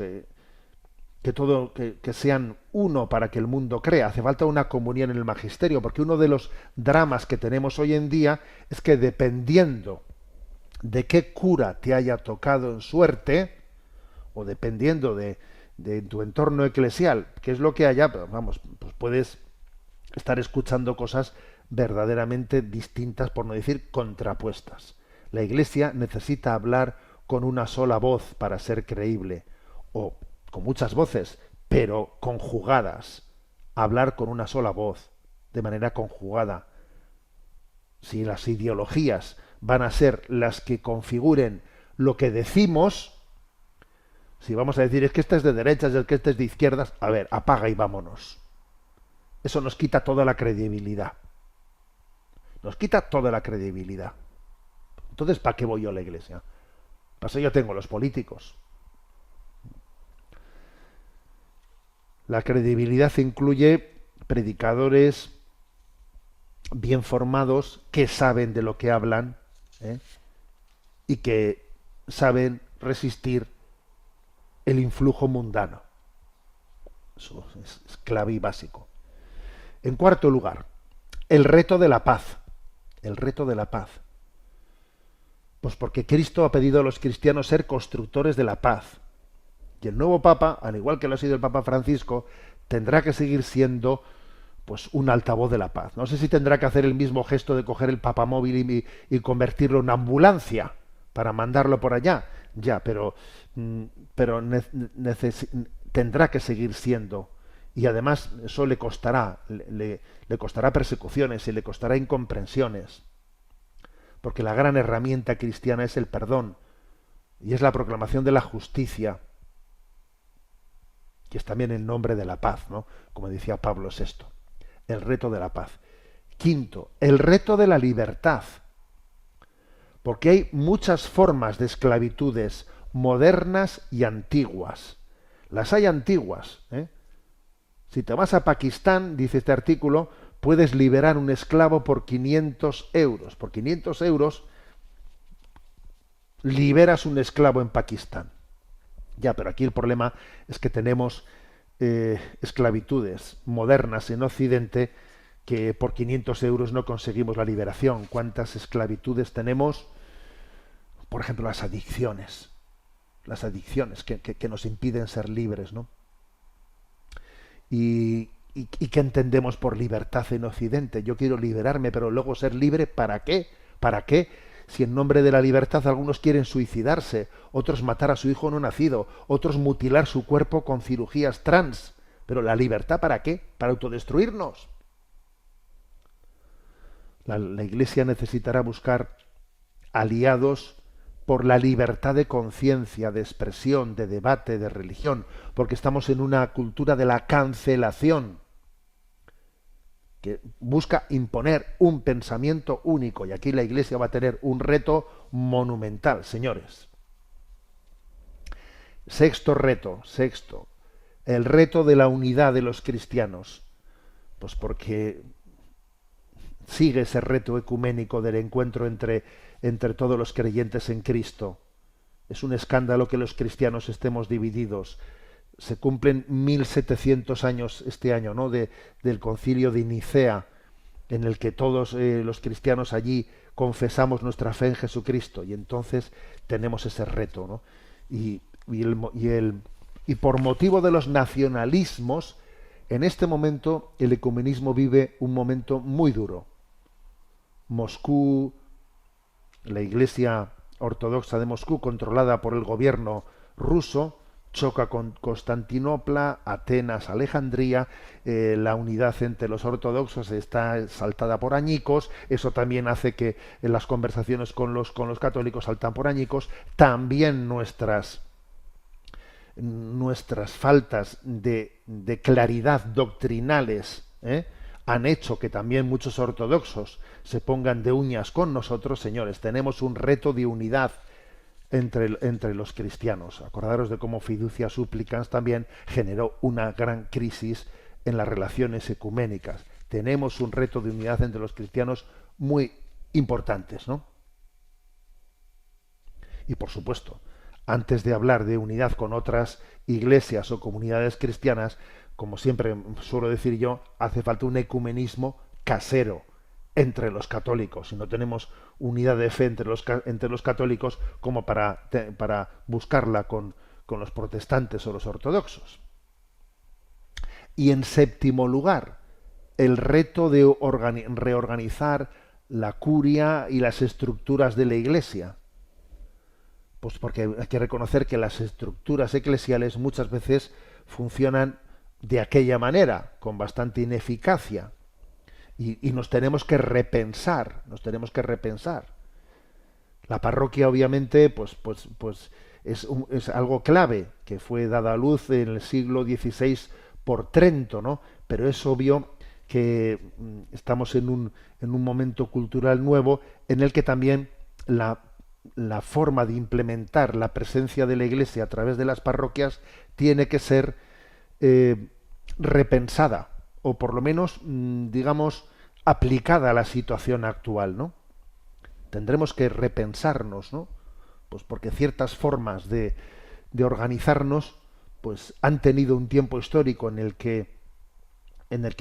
que sean uno para que el mundo crea. Hace falta una comunión en el magisterio, porque uno de los dramas que tenemos hoy en día es que dependiendo de qué cura te haya tocado en suerte, o dependiendo de tu entorno eclesial, qué es lo que haya, vamos, pues puedes estar escuchando cosas verdaderamente distintas, por no decir contrapuestas. La Iglesia necesita hablar con una sola voz para ser creíble, o con muchas voces, pero conjugadas. Hablar con una sola voz, de manera conjugada. Si las ideologías van a ser las que configuren lo que decimos, si vamos a decir es que este es de derechas y es que este es de izquierdas, a ver, apaga y vámonos. Eso nos quita toda la credibilidad. Nos quita toda la credibilidad. Entonces, ¿para qué voy yo a la Iglesia? Para eso yo tengo los políticos. La credibilidad incluye predicadores bien formados que saben de lo que hablan, ¿eh? Y que saben resistir el influjo mundano. Eso es clave y básico. En cuarto lugar, el reto de la paz. El reto de la paz. Pues porque Cristo ha pedido a los cristianos ser constructores de la paz. Y el nuevo Papa, al igual que lo ha sido el Papa Francisco, tendrá que seguir siendo pues un altavoz de la paz. No sé si tendrá que hacer el mismo gesto de coger el papamóvil y convertirlo en una ambulancia para mandarlo por allá. Ya, pero tendrá que seguir siendo. Y además eso le costará, le costará persecuciones y le costará incomprensiones. Porque la gran herramienta cristiana es el perdón y es la proclamación de la justicia, que es también el nombre de la paz, ¿no? Como decía Pablo VI, el reto de la paz. Quinto, el reto de la libertad, porque hay muchas formas de esclavitudes modernas y antiguas. Las hay antiguas, ¿eh? Si te vas a Pakistán, dice este artículo, puedes liberar un esclavo por 500 euros. Por 500 euros liberas un esclavo en Pakistán. Ya, pero aquí el problema es que tenemos esclavitudes modernas en Occidente que por 500 euros no conseguimos la liberación. ¿Cuántas esclavitudes tenemos? Por ejemplo, las adicciones que nos impiden ser libres, ¿no? ¿Y qué entendemos por libertad en Occidente? Yo quiero liberarme, pero luego ser libre, ¿para qué? ¿Para qué? Si en nombre de la libertad algunos quieren suicidarse, otros matar a su hijo no nacido, otros mutilar su cuerpo con cirugías trans. ¿Pero la libertad para qué? ¿Para autodestruirnos? La Iglesia necesitará buscar aliados por la libertad de conciencia, de expresión, de debate, de religión, porque estamos en una cultura de la cancelación, que busca imponer un pensamiento único, y aquí la Iglesia va a tener un reto monumental, señores. Sexto, el reto de la unidad de los cristianos, pues porque sigue ese reto ecuménico del encuentro entre todos los creyentes en Cristo. Es un escándalo que los cristianos estemos divididos. Se cumplen 1700 años este año, ¿no?, del concilio de Nicea, en el que todos los cristianos allí confesamos nuestra fe en Jesucristo, y entonces tenemos ese reto, ¿no? Y por motivo de los nacionalismos, en este momento el ecumenismo vive un momento muy duro. Moscú, la Iglesia Ortodoxa de Moscú, controlada por el gobierno ruso, choca con Constantinopla, Atenas, Alejandría. La unidad entre los ortodoxos está saltada por añicos. Eso también hace que en las conversaciones con los católicos saltan por añicos. También nuestras faltas de claridad doctrinales, han hecho que también muchos ortodoxos se pongan de uñas con nosotros. Señores, tenemos un reto de unidad entre los cristianos. Acordaros de cómo Fiducia Supplicans también generó una gran crisis en las relaciones ecuménicas. Tenemos un reto de unidad entre los cristianos muy importantes, ¿no? Y por supuesto, antes de hablar de unidad con otras iglesias o comunidades cristianas, como siempre suelo decir yo, hace falta un ecumenismo casero entre los católicos. Si no tenemos unidad de fe entre los católicos, como para buscarla con los protestantes o los ortodoxos. Y en séptimo lugar, el reto de reorganizar la curia y las estructuras de la Iglesia. Pues porque hay que reconocer que las estructuras eclesiales muchas veces funcionan de aquella manera, con bastante ineficacia. Y nos tenemos que repensar. La parroquia, obviamente, pues es algo clave, que fue dada a luz en el siglo XVI por Trento, ¿no? Pero es obvio que estamos en un momento cultural nuevo en el que también la forma de implementar la presencia de la Iglesia a través de las parroquias tiene que ser repensada o por lo menos, digamos, aplicada a la situación actual, ¿no? Tendremos que repensarnos, ¿no? Pues porque ciertas formas de organizarnos, pues han tenido un tiempo histórico en el que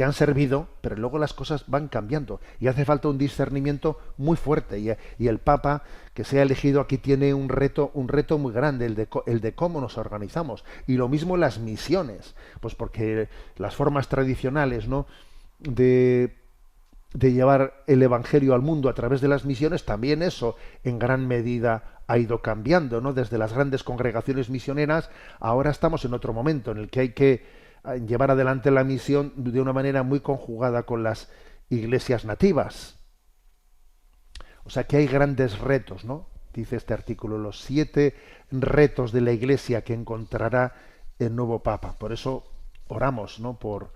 han servido, pero luego las cosas van cambiando y hace falta un discernimiento muy fuerte, y el Papa que se ha elegido aquí tiene un reto muy grande, el de cómo nos organizamos, y lo mismo las misiones, pues porque las formas tradicionales, ¿no?, de llevar el evangelio al mundo a través de las misiones, también eso en gran medida ha ido cambiando, ¿no? Desde las grandes congregaciones misioneras, ahora estamos en otro momento en el que hay que llevar adelante la misión de una manera muy conjugada con las iglesias nativas. O sea que hay grandes retos, ¿no? Dice este artículo, los 7 retos de la Iglesia que encontrará el nuevo Papa. Por eso oramos, ¿no?, por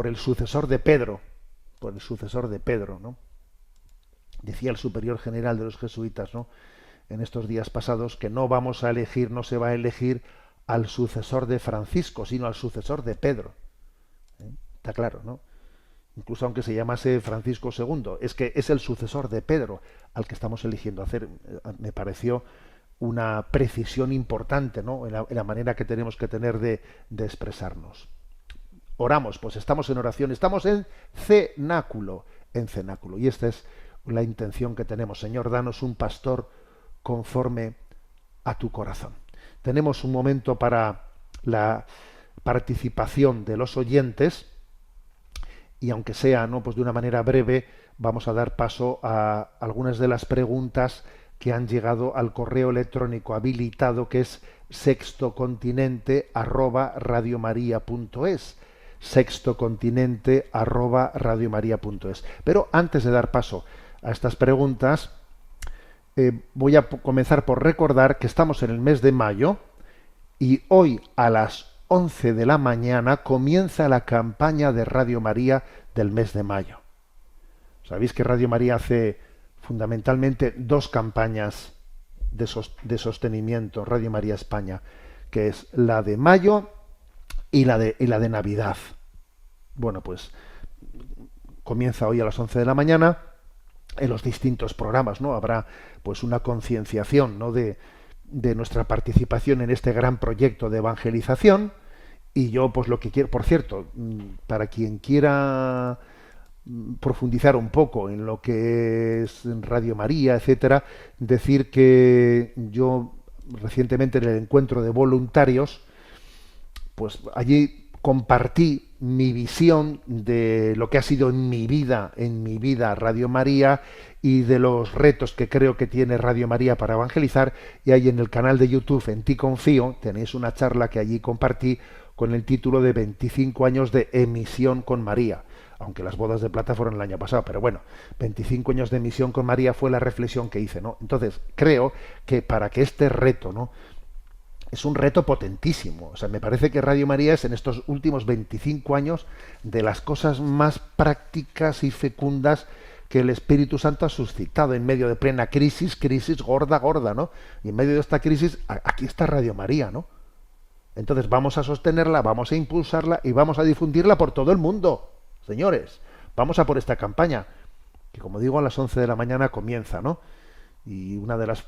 el sucesor de Pedro, ¿no? Decía el superior general de los jesuitas, ¿no?, en estos días pasados, que no se va a elegir al sucesor de Francisco, sino al sucesor de Pedro. Está claro, ¿no? Incluso aunque se llamase Francisco II, es que es el sucesor de Pedro al que estamos eligiendo hacer. Me pareció una precisión importante, ¿no?, en la manera que tenemos que tener de expresarnos. Oramos, pues estamos en oración, estamos en cenáculo, y esta es la intención que tenemos. Señor, danos un pastor conforme a tu corazón. Tenemos un momento para la participación de los oyentes, y aunque sea, ¿no?, pues de una manera breve, vamos a dar paso a algunas de las preguntas que han llegado al correo electrónico habilitado, que es sextocontinente@radiomaria.es, sextocontinente@radiomaria.es. Pero antes de dar paso a estas preguntas, voy a comenzar por recordar que estamos en el mes de mayo y hoy a las 11 de la mañana comienza la campaña de Radio María del mes de mayo. Sabéis que Radio María hace fundamentalmente 2 campañas de sostenimiento, Radio María España, que es la de mayo y la de Navidad. Bueno, pues comienza hoy a las 11 de la mañana. En los distintos programas, ¿no?, habrá pues una concienciación, ¿no?, de nuestra participación en este gran proyecto de evangelización. Y yo, pues lo que quiero, por cierto, para quien quiera profundizar un poco en lo que es Radio María, etcétera, decir que yo recientemente en el encuentro de voluntarios, pues allí compartí mi visión de lo que ha sido en mi vida Radio María, y de los retos que creo que tiene Radio María para evangelizar. Y ahí en el canal de YouTube, En Ti Confío, tenéis una charla que allí compartí con el título de 25 años de emisión con María, aunque las bodas de plata fueron el año pasado, pero bueno, 25 años de emisión con María fue la reflexión que hice, ¿no? Entonces, creo que para que este reto, ¿no?, es un reto potentísimo. O sea, me parece que Radio María es en estos últimos 25 años de las cosas más prácticas y fecundas que el Espíritu Santo ha suscitado en medio de plena crisis gorda, ¿no? Y en medio de esta crisis, aquí está Radio María, ¿no? Entonces vamos a sostenerla, vamos a impulsarla y vamos a difundirla por todo el mundo. Señores, vamos a por esta campaña, que como digo, a las 11 de la mañana comienza, ¿no? Y una de las,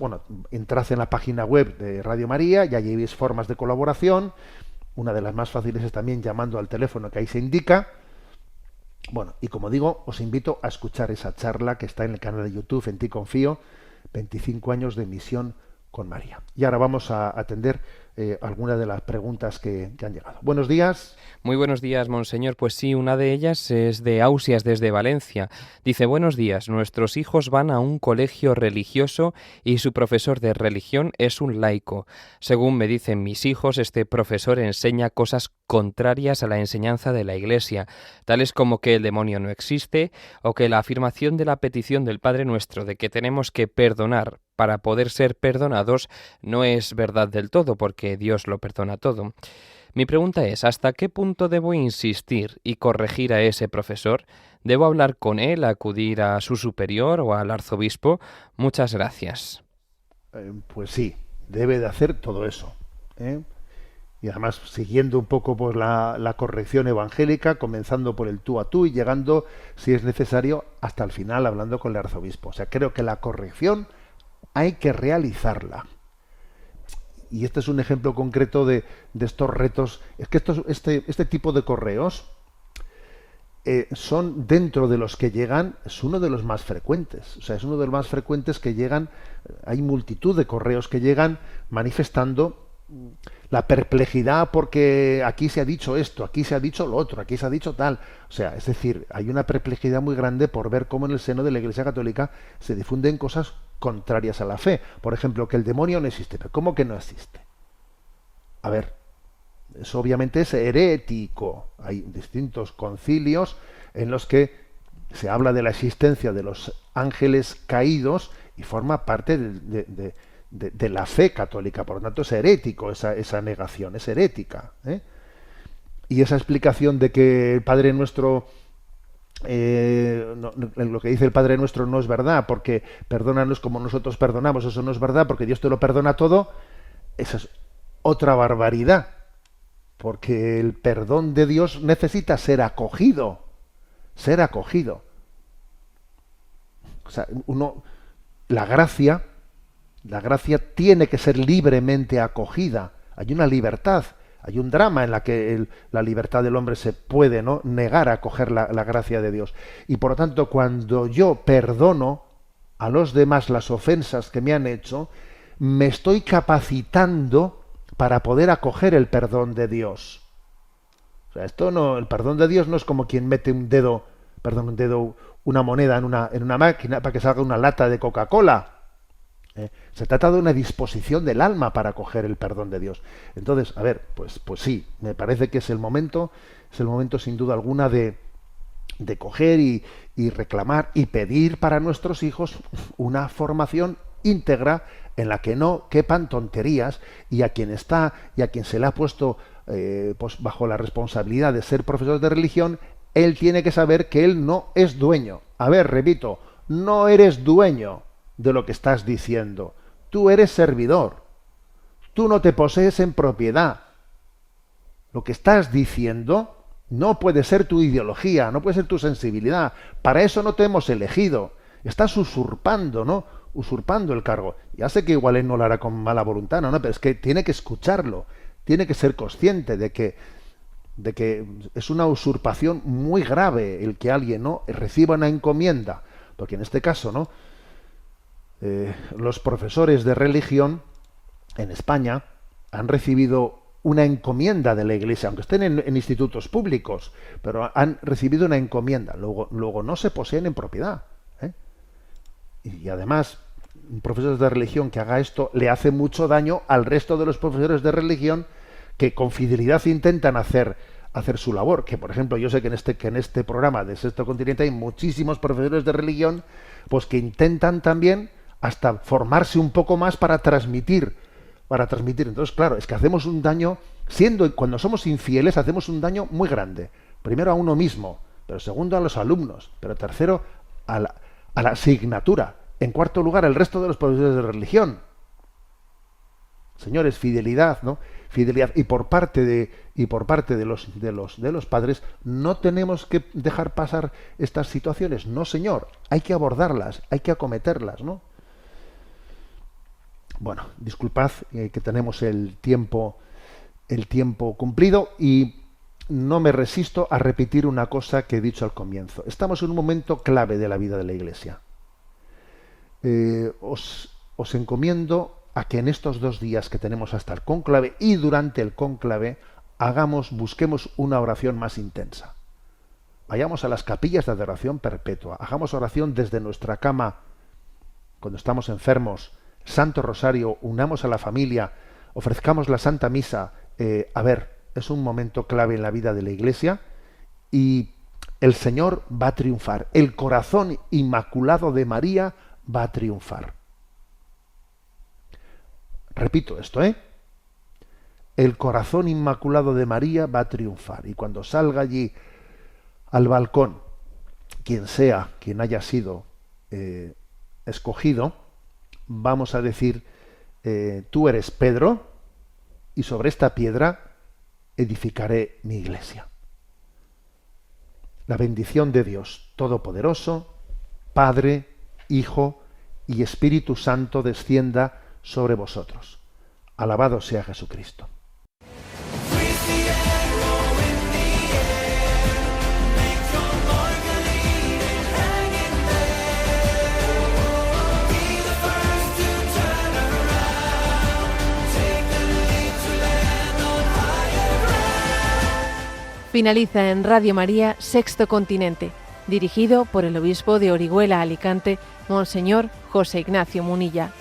entrad en la página web de Radio María, y allí veis formas de colaboración. Una de las más fáciles es también llamando al teléfono que ahí se indica. Bueno, y como digo, os invito a escuchar esa charla que está en el canal de YouTube, En Ti Confío, 25 años de misión con María. Y ahora vamos a atender algunas de las preguntas que han llegado. Buenos días. Muy buenos días, monseñor. Pues sí, una de ellas es de Ausias desde Valencia. Dice: buenos días, nuestros hijos van a un colegio religioso y su profesor de religión es un laico. Según me dicen mis hijos, este profesor enseña cosas contrarias a la enseñanza de la Iglesia, tales como que el demonio no existe o que la afirmación de la petición del Padre Nuestro de que tenemos que perdonar para poder ser perdonados no es verdad del todo, porque Dios lo perdona todo. Mi pregunta es, ¿hasta qué punto debo insistir y corregir a ese profesor? ¿Debo hablar con él, acudir a su superior o al arzobispo? Muchas gracias. Pues sí, debe de hacer todo eso, ¿eh? y además siguiendo un poco pues, la corrección evangélica, comenzando por el tú a tú y llegando, si es necesario, hasta el final hablando con el arzobispo. O sea, creo que la corrección hay que realizarla. Y este es un ejemplo concreto de estos retos. Es que este tipo de correos son, dentro de los que llegan, es uno de los más frecuentes. O sea, es uno de los más frecuentes que llegan. Hay multitud de correos que llegan manifestando la perplejidad porque aquí se ha dicho esto, aquí se ha dicho lo otro, aquí se ha dicho tal. O sea, es decir, hay una perplejidad muy grande por ver cómo en el seno de la Iglesia Católica se difunden cosas contrarias a la fe. Por ejemplo, que el demonio no existe. ¿Pero cómo que no existe? A ver, eso obviamente es herético. Hay distintos concilios en los que se habla de la existencia de los ángeles caídos y forma parte de la fe católica. Por lo tanto, es herético esa negación, es herética, ¿eh? Y esa explicación de que el Padre Nuestro, lo que dice el Padre Nuestro no es verdad, porque perdónanos como nosotros perdonamos, eso no es verdad, porque Dios te lo perdona todo, esa es otra barbaridad, porque el perdón de Dios necesita ser acogido, ser acogido. O sea, la gracia tiene que ser libremente acogida. Hay una libertad, hay un drama en la que la libertad del hombre se puede, ¿no?, negar a acoger la gracia de Dios. Y por lo tanto, cuando yo perdono a los demás las ofensas que me han hecho, me estoy capacitando para poder acoger el perdón de Dios. O sea, el perdón de Dios no es como quien mete una moneda en una máquina para que salga una lata de Coca-Cola. Se trata de una disposición del alma para acoger el perdón de Dios. Entonces, a ver, pues sí, me parece que es el momento sin duda alguna de coger y reclamar y pedir para nuestros hijos una formación íntegra en la que no quepan tonterías, y a quien se le ha puesto pues bajo la responsabilidad de ser profesor de religión, él tiene que saber que él no es dueño. A ver, repito, no eres dueño de lo que estás diciendo. Tú eres servidor. Tú no te posees en propiedad. Lo que estás diciendo no puede ser tu ideología, no puede ser tu sensibilidad. Para eso no te hemos elegido. Estás usurpando, ¿no? Usurpando el cargo. Ya sé que igual él no lo hará con mala voluntad, ¿no? Pero es que tiene que escucharlo. Tiene que ser consciente de que es una usurpación muy grave el que alguien, ¿no?, reciba una encomienda. Porque en este caso, ¿no?, los profesores de religión en España han recibido una encomienda de la Iglesia, aunque estén en institutos públicos, pero han recibido una encomienda. Luego no se poseen en propiedad, ¿eh? Y además, un profesor de religión que haga esto le hace mucho daño al resto de los profesores de religión que con fidelidad intentan hacer su labor. Que, por ejemplo, yo sé que en este programa de Sexto Continente hay muchísimos profesores de religión pues que intentan también hasta formarse un poco más para transmitir. Entonces, claro, es que hacemos un daño, cuando somos infieles, hacemos un daño muy grande. Primero a uno mismo, pero segundo a los alumnos, pero tercero a la asignatura. En cuarto lugar, al resto de los profesores de religión. Señores, fidelidad, ¿no? Fidelidad. Y por parte de los padres, no tenemos que dejar pasar estas situaciones. No, señor. Hay que abordarlas, hay que acometerlas, ¿no? Bueno, disculpad que tenemos el tiempo cumplido y no me resisto a repetir una cosa que he dicho al comienzo. Estamos en un momento clave de la vida de la Iglesia. Os encomiendo a que en estos 2 días que tenemos hasta el cónclave y durante el cónclave busquemos una oración más intensa. Vayamos a las capillas de adoración perpetua, hagamos oración desde nuestra cama cuando estamos enfermos, Santo Rosario, unamos a la familia, ofrezcamos la Santa Misa. Es un momento clave en la vida de la Iglesia y el Señor va a triunfar. El corazón inmaculado de María va a triunfar. Repito esto, el corazón inmaculado de María va a triunfar. Y cuando salga allí al balcón, quien haya sido escogido, vamos a decir, tú eres Pedro, y sobre esta piedra edificaré mi iglesia. La bendición de Dios Todopoderoso, Padre, Hijo y Espíritu Santo descienda sobre vosotros. Alabado sea Jesucristo. Finaliza en Radio María Sexto Continente, dirigido por el obispo de Orihuela Alicante, Monseñor José Ignacio Munilla.